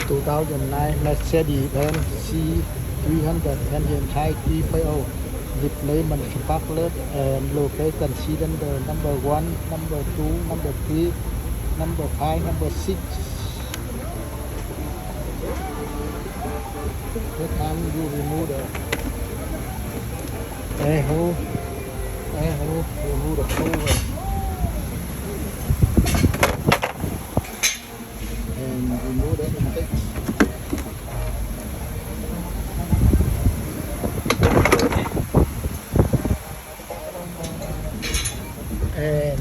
2009 Mercedes Benz C300 engine type 3.0 replacement sparklet and location cylinder number 1, number 2, number 3, number 5, number 6. This time you remove the air hole, remove the cover and remove the intake. And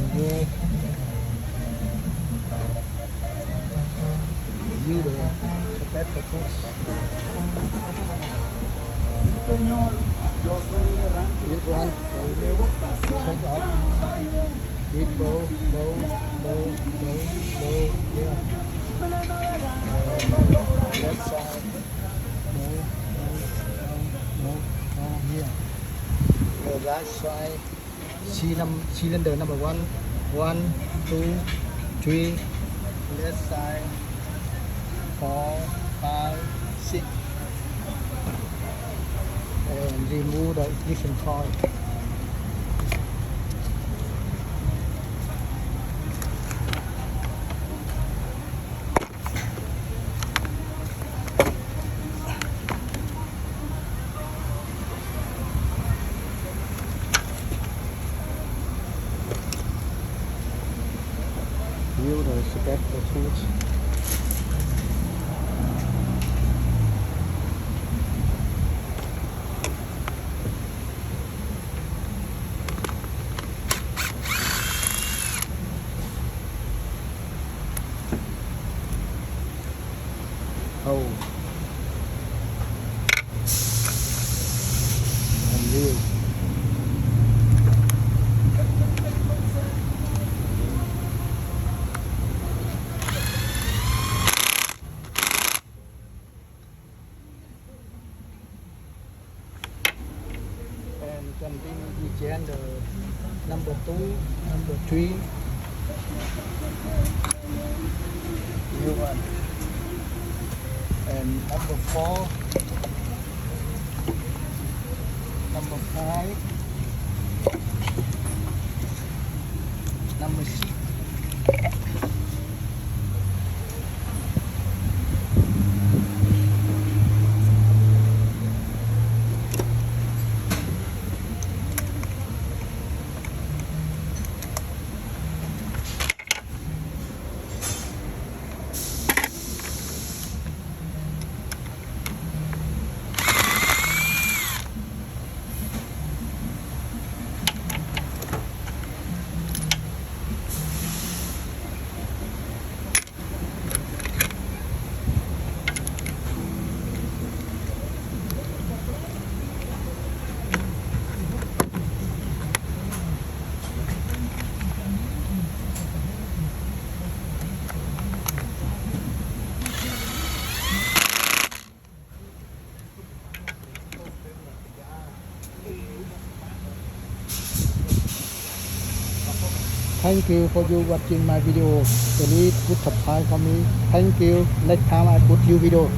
you the spectacles. This one, take off. This bow, yeah. Left side, no, here. The right side, cylinder number 1, 1, 2, 3. Left side, 4, 5, 6. And remove the ignition coil. View the spectral tools. Oh, and wheel. And continue to change the number 2, number 3. New one. And number 4, number 5, number 6. Thank you for you watching my video. Please put subscribe for me. Thank you. Next time I put new video.